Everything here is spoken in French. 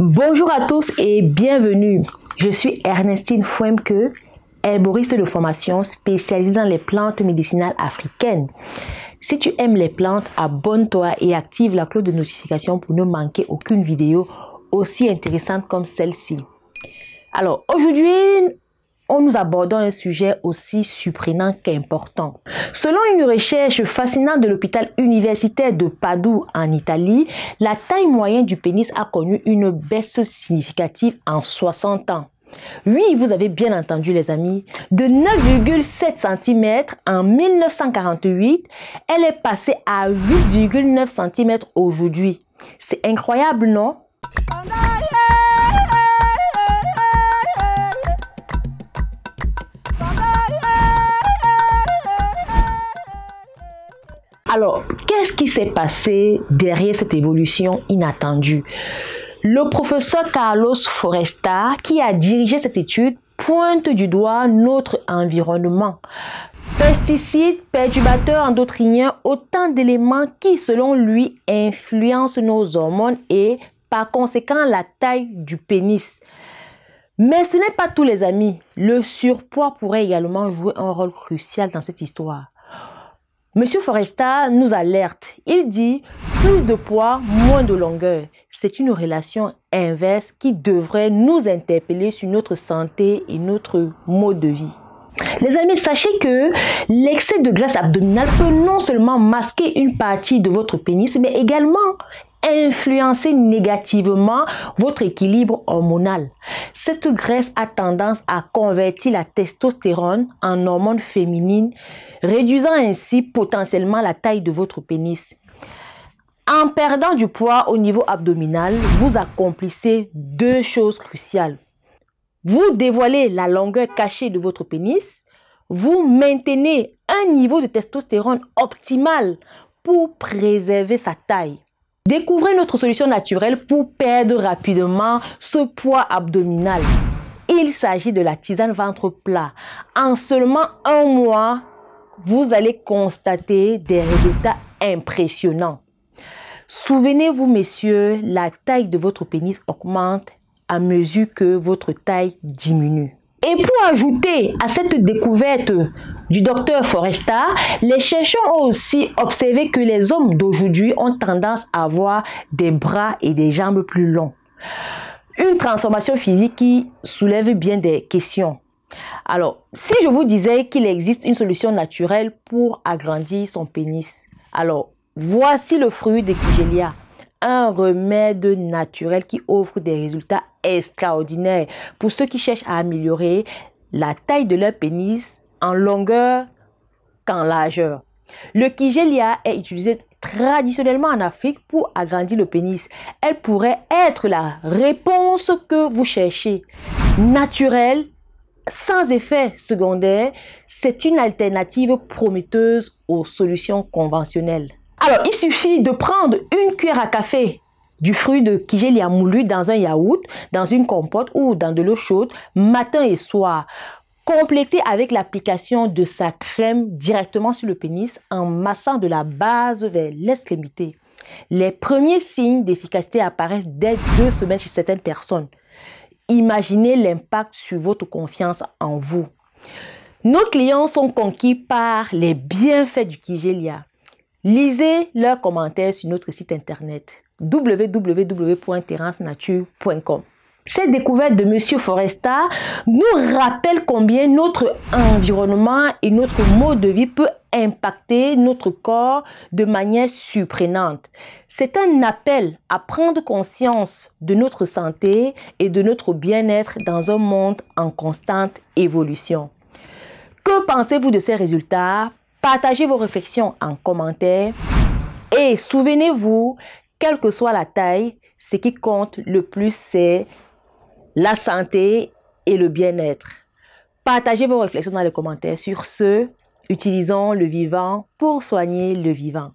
Bonjour à tous et bienvenue. Je suis Ernestine Fouemke, herboriste de formation spécialisée dans les plantes médicinales africaines. Si tu aimes les plantes, abonne-toi et active la cloche de notification pour ne manquer aucune vidéo aussi intéressante comme celle-ci. Alors, aujourd'hui, nous abordons un sujet aussi surprenant qu'important. Selon une recherche fascinante de l'hôpital universitaire de Padoue en Italie, la taille moyenne du pénis a connu une baisse significative en 60 ans. Oui, vous avez bien entendu les amis, de 9,7 cm en 1948, elle est passée à 8,9 cm aujourd'hui. C'est incroyable, non? Alors, qu'est-ce qui s'est passé derrière cette évolution inattendue? Le professeur Carlos Foresta, qui a dirigé cette étude, pointe du doigt notre environnement. Pesticides, perturbateurs endocriniens, autant d'éléments qui, selon lui, influencent nos hormones et, par conséquent, la taille du pénis. Mais ce n'est pas tout les amis. Le surpoids pourrait également jouer un rôle crucial dans cette histoire. Monsieur Foresta nous alerte. Il dit plus de poids, moins de longueur. C'est une relation inverse qui devrait nous interpeller sur notre santé et notre mode de vie. Les amis, sachez que l'excès de graisse abdominale peut non seulement masquer une partie de votre pénis, mais également influencer négativement votre équilibre hormonal. Cette graisse a tendance à convertir la testostérone en hormone féminine, réduisant ainsi potentiellement la taille de votre pénis. En perdant du poids au niveau abdominal, vous accomplissez deux choses cruciales. Vous dévoilez la longueur cachée de votre pénis, vous maintenez un niveau de testostérone optimal pour préserver sa taille. Découvrez notre solution naturelle pour perdre rapidement ce poids abdominal. Il s'agit de la tisane ventre plat. En seulement un mois, vous allez constater des résultats impressionnants. Souvenez-vous, messieurs, la taille de votre pénis augmente à mesure que votre taille diminue. Et pour ajouter à cette découverte du docteur Foresta, les chercheurs ont aussi observé que les hommes d'aujourd'hui ont tendance à avoir des bras et des jambes plus longs. Une transformation physique qui soulève bien des questions. Alors, si je vous disais qu'il existe une solution naturelle pour agrandir son pénis, alors voici le fruit de Kigelia. Un remède naturel qui offre des résultats extraordinaires pour ceux qui cherchent à améliorer la taille de leur pénis en longueur qu'en largeur. Le Kigelia est utilisé traditionnellement en Afrique pour agrandir le pénis. Elle pourrait être la réponse que vous cherchez. Naturelle, sans effet secondaire, c'est une alternative prometteuse aux solutions conventionnelles. Alors, il suffit de prendre une cuillère à café du fruit de Kigelia moulu dans un yaourt, dans une compote ou dans de l'eau chaude, matin et soir. Complétez avec l'application de sa crème directement sur le pénis en massant de la base vers l'extrémité. Les premiers signes d'efficacité apparaissent dès 2 semaines chez certaines personnes. Imaginez l'impact sur votre confiance en vous. Nos clients sont conquis par les bienfaits du Kigelia. Lisez leurs commentaires sur notre site internet www.terrancenature.com. Cette découverte de Monsieur Foresta nous rappelle combien notre environnement et notre mode de vie peut impacter notre corps de manière surprenante. C'est un appel à prendre conscience de notre santé et de notre bien-être dans un monde en constante évolution. Que pensez-vous de ces résultats? Partagez vos réflexions en commentaire et souvenez-vous, quelle que soit la taille, ce qui compte le plus, c'est la santé et le bien-être. Partagez vos réflexions dans les commentaires. Sur ce, utilisons le vivant pour soigner le vivant.